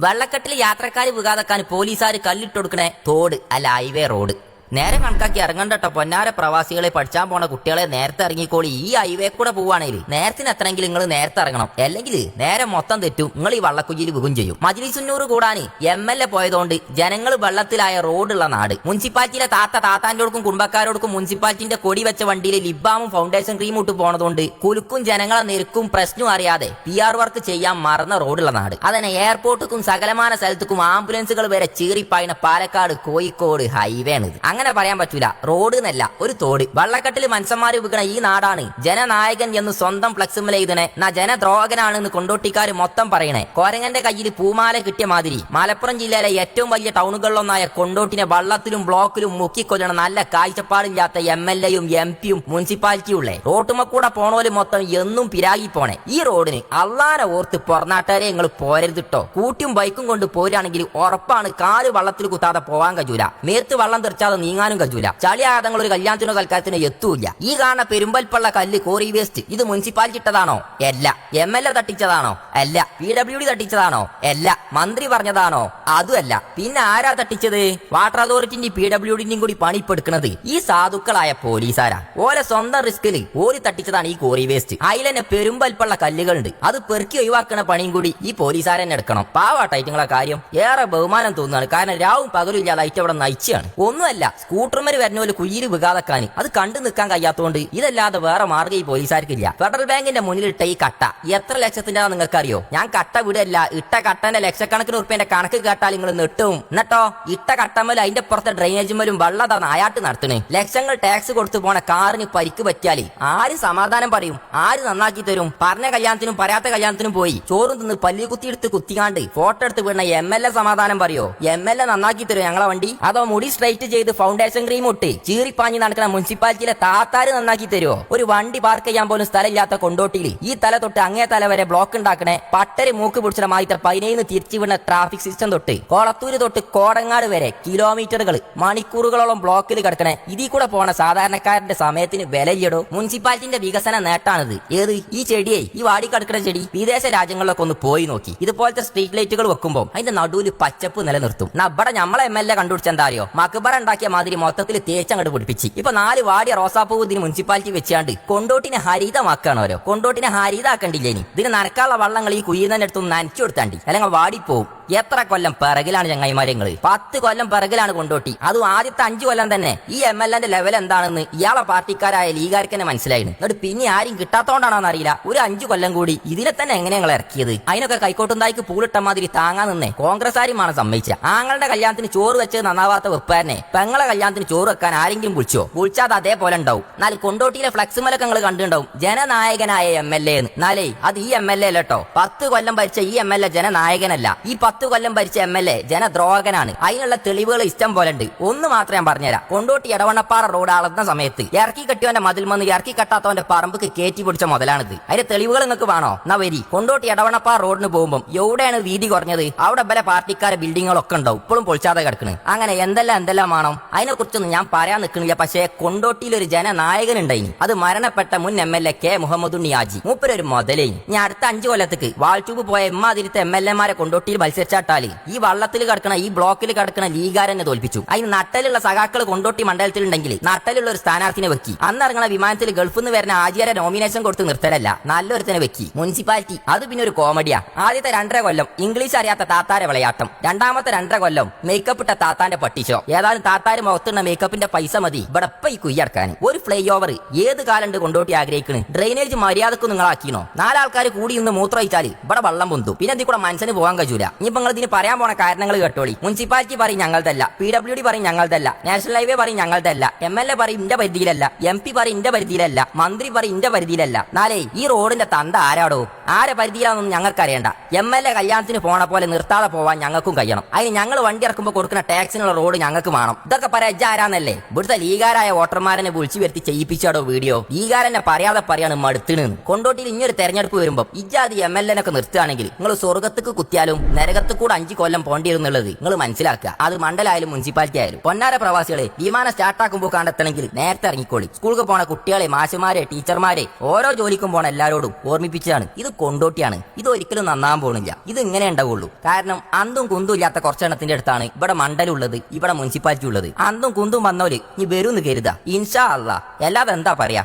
വെള്ളക്കെട്ടിൽ യാത്രക്കാര് വികാതെക്കാൻ പോലീസുകാർ കല്ലിട്ടൊടുക്കണേ തോട് അല്ല ഹൈവേ റോഡ്. നേരെ കണക്കാക്കി ഇറങ്ങണ്ടട്ടോ പൊന്നാര പ്രവാസികളെ. പഠിച്ചാൻ പോണ കുട്ടികളെ നേരത്തെ ഇറങ്ങിക്കോളി. ഈ ഹൈവേ കൂടെ പോവാണെങ്കിൽ നേരത്തിന് എത്തണമെങ്കിൽ നിങ്ങൾ നേരത്തെ ഇറങ്ങണം, അല്ലെങ്കിൽ നേരെ മൊത്തം തെറ്റും. നിങ്ങൾ ഈ വള്ളക്കുജിയിൽ വികും ചെയ്യും. മജ്‌ലിസുന്നൂർ കൂടാന് MLA പോയതുകൊണ്ട് ജനങ്ങൾ വെള്ളത്തിലായ റോഡുള്ള നാട്. മുനിസിപ്പാലിറ്റിയിലെ താത്താന്റോടുക്കും കുടുംബക്കാരോടുക്കും മുനിസിപ്പാലിറ്റിന്റെ കൊടി വെച്ച വണ്ടിയിൽ ലിബാമും ഫൗണ്ടേഷൻ ക്രീമും ഇട്ട് പോണതുകൊണ്ട് കുലുക്കും ജനങ്ങളെ നെരുക്കും പ്രശ്നം അറിയാതെ PR വർക്ക് ചെയ്യാൻ മറന്ന റോഡുള്ള നാട്. അതന്നെ എയർപോർട്ടുക്കും സകലമാന സ്ഥലത്തേക്കും ആംബുലൻസുകൾ വരെ ചീറിപ്പായണ പാലക്കാട് കോഴിക്കോട് ഹൈവേ ആണ്. അങ്ങനെ പറയാൻ പറ്റൂല, റോഡ് എന്നല്ല ഒരു തോട്. വള്ളക്കെട്ടിൽ മനുഷ്യന്മാര് വിൽക്കണ ഈ നാടാണ് ജനനായകൻ എന്ന് സ്വന്തം ഫ്ലക്സുമൽ എഴുതണേ. ജനദ്രോഹകനാണെന്ന് കൊണ്ടോട്ടിക്കാര് മൊത്തം പറയണേ. കോരങ്ങന്റെ കയ്യിൽ പൂമാല കിട്ടിയ മാതിരി മലപ്പുറം ജില്ലയിലെ ഏറ്റവും വലിയ ടൗണുകളിലൊന്നായ കൊണ്ടോട്ടിനെ വള്ളത്തിലും ബ്ലോക്കിലും മുക്കിക്കൊല്ലണ നല്ല കാഴ്ചപ്പാടില്ലാത്ത MLA യും MP യും മുനിസിപ്പാലിറ്റിയും ഉള്ളേ. റോട്ടുമ്മക്കൂടെ പോണോല് മൊത്തം എന്നും പിരാഗി പോണേ. ഈ റോഡിന് അള്ളാനെ ഓർത്ത് പുറനാട്ടുകാരെ നിങ്ങൾ പോരരുതിട്ടോ. കൂട്ടിയും ബൈക്കും കൊണ്ട് പോരാണെങ്കിൽ ഉറപ്പാണ് കാല് വള്ളത്തിൽ കുത്താതെ പോവാൻ കഴിയൂല. മേത്ത് വള്ളം തെറിച്ചാതെ നീങ്ങാനും കഴിയൂല. ചളിയാതങ്ങൾ ഒരു കല്യാണത്തിനോ സൽക്കാരത്തിനോ എത്തൂല്ല. ഈ കാണുന്ന പെരുമ്പൽപ്പള്ള കല്ല് കോറി വേസ്റ്റ് ഇത് മുനിസിപ്പാലിറ്റി ഇട്ടതാണോ? അല്ല. MLA തട്ടിച്ചതാണോ? അല്ല. PWD തട്ടിച്ചതാണോ? അല്ല. മന്ത്രി പറഞ്ഞതാണോ? അതുമല്ല. പിന്നെ ആരാ തട്ടിച്ചത്? വാട്ടർ അതോറിറ്റിന്റെ PWDന്റെയും കൂടി പണിപ്പെടുക്കുന്നത് ഈ സാധുക്കളായ പോലീസാരാ. ഓലെ സ്വന്തം റിസ്കില് ഓരി തട്ടിച്ചതാണ് ഈ കോറി വേസ്റ്റ്. അതിലെന്നെ പെരുമ്പൽപ്പള്ള കല്ലുകളുണ്ട്. അത് പെറുക്കി ഒഴിവാക്കണ പണിയും കൂടി ഈ പോലീസുകാരനെ എടുക്കണം. പാവാട്ടൈറ്റങ്ങളെ കാര്യം ഏറെ ബഹുമാനം തോന്നുകയാണ്. കാരണം രാവും പകലും ഇല്ലാതെ ഐറ്റം അവിടെ നയിച്ചാണ്. ഒന്നുമല്ല, സ്കൂട്ടർമാര് വരുന്ന പോലെ കുയില് വികാതെക്കാൻ അത് കണ്ടു നിൽക്കാൻ കഴിയാത്തതുകൊണ്ട് ഇതല്ലാതെ വേറെ മാർഗ്ഗം ഈ പോലീസുകാർക്കില്ല. ഫെഡറൽ ബാങ്കിന്റെ മുന്നിലിട്ട ഈ കട്ട എത്ര ലക്ഷത്തിന്റെ നിങ്ങൾക്ക് അറിയോ? ഞാൻ കട്ട വിടല്ല, ഇട്ട കട്ടന്റെ ലക്ഷക്കണക്കിന് ഉറുപ്പ്യന്റെ കണക്ക് കേട്ടാൽ നിങ്ങൾ നെട്ടും. എന്നിട്ടോ ഇട്ട കട്ടമ്മലും അതിന്റെ പുറത്തെ ഡ്രെയിനേജുമ്മലും വെള്ളം നായാട്ട് നടത്തണേ. ലക്ഷങ്ങൾ ടാക്സ് കൊടുത്തു പോണ കാറിന് പരിക്ക് പറ്റിയാല് ആര് സമാധാനം പറയും? ആര് നന്നാക്കി തരും? പറഞ്ഞ കല്യാണത്തിനും പറയാത്ത കല്യാണത്തിനും പോയി ചോറും തിന്ന് പല്ലി കുത്തിയെടുത്ത് കുത്തിക്കാണ്ട് ഫോട്ടോ എടുത്ത് വീണ MLA സമാധാനം പറയോ? MLA നന്നാക്കി തരും ഞങ്ങളെ വണ്ടി? അതോ മുടി സ്ട്രൈറ്റ് ചെയ്ത് ഫൗണ്ടേഷൻ ക്രീം ഇട്ട് ചീറിപ്പാഞ്ഞ് നടക്കുന്ന മുനിസിപ്പാലിറ്റിയിലെ താത്താര് നന്നാക്കി തരുമോ? ഒരു വണ്ടി പാർക്ക് ചെയ്യാൻ പോലും സ്ഥലമില്ലാത്ത കൊണ്ടോട്ടിയിൽ ഈ തല തൊട്ട് അങ്ങേ തല വരെ ബ്ലോക്ക് ഉണ്ടാക്കണേ പട്ടര് മൂക്ക് പിടിച്ച മാതിരി 15 തിരിച്ചു വിടുന്ന ട്രാഫിക് സിസ്റ്റം തൊട്ട് കോളത്തൂര് തൊട്ട് കോടങ്ങാട് വരെ കിലോമീറ്ററുകൾ മണിക്കൂറുകളോളം ബ്ലോക്കിൽ കിടക്കണേ. ഇതിൽ കൂടെ പോണ സാധാരണക്കാരന്റെ സമയത്തിന് വിലയിടോ. മുനിസിപ്പാലിറ്റിന്റെ വികസന നേട്ടാണിത്. ഏത് ഈ ചെടിയെ ഈ വാടി കിടക്കുന്ന ചെടി വിദേശ രാജ്യങ്ങളിലൊക്കെ ഒന്ന് പോയി നോക്കി. ഇതുപോലത്തെ സ്ട്രീറ്റ് ലൈറ്റുകൾ വെക്കുമ്പോൾ അതിന്റെ നടുവിൽ പച്ചപ്പ് നിലനിർത്തും. ഇവിടെ നമ്മളെ MLA കണ്ടുപിടിച്ചെന്താ അറിയോ? മക്ബറ ഉണ്ടാക്കിയ മാതിരി മൊത്തത്തിൽ തേച്ചങ്ങോട്ട് പിടിപ്പിച്ച് ഇപ്പൊ 4 വാടിയ റോസാപ്പൂ ഇതിന് മുനിസിപ്പാലിറ്റി വെച്ചാണ്ട് കൊണ്ടോട്ടിനെ ഹരിതമാക്കാണ്. ഓരോ കൊണ്ടോട്ടിനെ ഹരിതാക്കണ്ടില്ലേ? ഇതിന് നനക്കാനുള്ള വള്ളങ്ങൾ ഈ കുയ്യുന്നതിന്റെ അടുത്ത് നനച്ചു കൊടുത്താണ്ടി അല്ലെങ്കിൽ വാടിപ്പോവും. എത്ര കൊല്ലം പിറകിലാണ് ചങ്ങായിമാരെങ്ങള്? 10 കൊല്ലം പിറകിലാണ് കൊണ്ടോട്ടി. അതും ആദ്യത്തെ 5 കൊല്ലം തന്നെ ഈ MLAന്റെ ലെവൽ എന്താണെന്ന് ഇയാളെ പാർട്ടിക്കാരായ ലീഗാർക്ക് തന്നെ മനസ്സിലായിരുന്നു. എന്നിട്ട് പിന്നെ ആരും കിട്ടാത്തോണ്ടാണോന്ന് അറിയില്ല ഒരു 5 കൊല്ലം കൂടി ഇതിനെ തന്നെ എങ്ങനെ ഞങ്ങൾ ഇറക്കിയത്? അതിനൊക്കെ കൈക്കോട്ടുണ്ടായിക്ക് പൂളിട്ട മാതിരി താങ്ങാൻ നിന്നേ കോൺഗ്രസ്സാരുമാണ് സമ്മതിച്ച. ആങ്ങളുടെ കല്യാണത്തിന് ചോറ് വെച്ച് നന്നാവാത്ത വെപ്പാരനെ പെങ്ങളെ കല്യാണത്തിന് ചോറ് വെക്കാൻ ആരെങ്കിലും വിളിച്ചാൽ അതേപോലെ ഉണ്ടാവും. എന്നാൽ കൊണ്ടോട്ടിയിലെ ഫ്ലക്സുമലൊക്കെ നിങ്ങൾ കണ്ടിട്ടുണ്ടാവും ജനനായകനായ MLA എന്ന്. എന്നാലേ അത് ഈ MLA അല്ലട്ടോ. 10 കൊല്ലം ഭരിച്ച ഈ MLA ജനനായകനല്ല. ഈ 10 കൊല്ലം ഭരിച്ച MLA ജനദ്രോഹകനാണ്. അതിനുള്ള തെളിവുകൾ ഇഷ്ടം പോലെ ഉണ്ട്. ഒന്ന് മാത്രം ഞാൻ പറഞ്ഞുതരാം. കൊണ്ടോട്ടി എടവണ്ണപ്പാറ റോഡ് അളന്ന സമയത്ത് ഇറക്കി കെട്ടിയവന്റെ മതിൽ വന്ന് ഇറക്കി കെട്ടാത്തവന്റെ പറമ്പ് കയറ്റി പിടിച്ച മുതലാണിത്. അതിന്റെ തെളിവുകൾ നിങ്ങൾക്ക് വേണോ? എന്നാ വരി. കൊണ്ടോട്ടി എടവണ്ണപ്പാറ റോഡിന് പോകുമ്പോൾ എവിടെയാണ് വീതി കുറഞ്ഞത്? അവിടെ പല പാർട്ടിക്കാരെ ബിൽഡിങ്ങുകളൊക്കെ ഉണ്ടാവും ഇപ്പോഴും പൊളിച്ചാതെ കിടക്കണ്. അങ്ങനെ എന്തെല്ലാം വേണം അതിനെ കുറിച്ചൊന്നും ഞാൻ പറയാൻ നിൽക്കണില്ല. പക്ഷേ കൊണ്ടോട്ടിയിൽ ഒരു ജനനായകൻ ഉണ്ടായിനി. അത് മരണപ്പെട്ട മുൻ MLA K മുഹമ്മദുണ്ണി ഹാജി. മൂപ്പരൊരു മുതലേനി. ഞാൻ അടുത്ത 5 കൊല്ലത്തേക്ക് വാൾട്യൂബ് പോയ ഇമ്മാതിരിത്തെ MLA കൊണ്ടോട്ടിയിൽ മത്സരിച്ചാട്ടാല് ഈ വള്ളത്തിൽ കിടക്കണ ഈ ബ്ലോക്കിൽ കിടക്കണ ലീഗാരനെ തോൽപ്പിച്ചു. അതിന് നട്ടലുള്ള സഖാക്കൾ കൊണ്ടോട്ടി മണ്ഡലത്തിലുണ്ടെങ്കിൽ നട്ടലുള്ള ഒരു സ്ഥാനാർത്ഥിനെ വെക്കി. അന്ന് ഇറങ്ങണ വിമാനത്തിൽ ഗൾഫിൽ നിന്ന് വരുന്ന ആജിയാരെ നോമിനേഷൻ കൊടുത്ത് നിർത്തലല്ല, നല്ലൊരുത്തനെ വെക്കി. മുനിസിപ്പാലിറ്റി അത് പിന്നെ ഒരു കോമഡിയാ. ആദ്യത്തെ 2.5 കൊല്ലം ഇംഗ്ലീഷ് അറിയാത്ത താത്താരെ വിളയാട്ടം. രണ്ടാമത്തെ 2.5 കൊല്ലം മേക്കപ്പ് ഇട്ട താത്താന്റെ പട്ടിച്ചോ. ഏതായാലും താത്താര് മുഖത്തുള്ള മേക്കപ്പിന്റെ പൈസ മതി ഇവിടെ ഈ കുയ്യടക്കാൻ. ഒരു ഫ്ലൈ ഓവർ ഏത് കാലണ്ട് കൊണ്ടോട്ടി ആഗ്രഹിക്കണ്? ഡ്രെയിനേജ് മര്യാദക്ക് നിങ്ങൾ ആക്കിനോ? 4 ആൾക്കാർ കൂടി ഇന്ന് മൂത്രയിച്ചാല് ഇവിടെ വെള്ളം പൊന്തും. പിന്നെ എന്തി കൂടെ മനസ്സിന് പോകാൻ കഴിയൂല. ഇനിയിപ്പോ നിങ്ങൾ ഇതിന് പറയാൻ പോണ കാരണങ്ങൾ കേട്ടോളി. മുനിസിപ്പാലിറ്റി പറയും ഞങ്ങളതല്ല, PWD പറയും ഞങ്ങളതല്ല, നാഷണൽ ഹൈവേ പറയും ഞങ്ങളതല്ല, MLA പറയും ഇന്റെ പരിധിയിലല്ല, MP പറയും ഇന്റെ പരിധിയിലല്ല, മന്ത്രി പറയും ഇന്റെ പരിധിയിലല്ല. നാലേ ഈ റോഡിന്റെ തന്ത ആരാടോ? ആരെ പരിധിയിലാണെന്നൊന്നും ഞങ്ങൾക്ക് അറിയണ്ട. MLA കല്യാണത്തിന് പോണ പോലെ നിർത്താതെ പോവാൻ ഞങ്ങൾക്കും കഴിയണം. അതിന് ഞങ്ങൾ വണ്ടി ഇറക്കുമ്പോൾ കൊടുക്കുന്ന ടാക്സിനുള്ള റോഡ് ഞങ്ങൾക്ക് വേണം. ഇതൊക്കെ പറയാ ആരാന്നല്ലേ? ഇവിടുത്തെ ലീഗാരായ വോട്ടർമാരെ വിളിച്ചു വരുത്തി ചെയ്യിപ്പിച്ചാടോ വീഡിയോ. ലീഗാരനെ പറയാതെ പറയാണ് മടുത്തിണ്. കൊണ്ടോട്ടിയിൽ ഇനിയൊരു തെരഞ്ഞെടുപ്പ് വരുമ്പോൾ ഇജാതി MLA നിർത്തുകയാണെങ്കിൽ നിങ്ങൾ സ്വർഗത്തേക്ക് കുത്തിയാലും നരകത്ത് കൂടെ 5 കൊല്ലം പോണ്ടിയിരുന്നുള്ളത് നിങ്ങൾ മനസ്സിലാക്കുക. അത് മണ്ഡലമായാലും മുനിസിപ്പാലിറ്റി ആയാലും. പൊന്നാര പ്രവാസികളെ വിമാനം സ്റ്റാർട്ടാക്കുമ്പോൾ കണ്ടെത്തണമെങ്കിൽ നേരത്തെ ഇറങ്ങിക്കോളി. സ്കൂളിൽ പോണ കുട്ടികളെ മാഷുമാരെ ടീച്ചർമാരെ ഓരോ ജോലിക്കും പോണ എല്ലാവരോടും ഓർമ്മിപ്പിച്ചതാണ്. ഇത് കൊണ്ടോട്ടിയാണ്. ഇത് ഒരിക്കലും നന്നാൻ പോണില്ല. ഇത് ഇങ്ങനെ ഉണ്ടാവുള്ളൂ. കാരണം അന്തും കുന്തും ഇല്ലാത്ത കുറച്ചെണ്ണത്തിന്റെ അടുത്താണ് ഇവിടെ മണ്ഡലുള്ളത്, ഇവിടെ മുനിസിപ്പാലിറ്റി ഉള്ളത്. അന്തും കുന്തും വന്നോര് ഇനി വരുമെന്ന് കരുതാ. ഇൻഷാ അല്ലാ. അല്ലാതെ എന്താ പറയാ.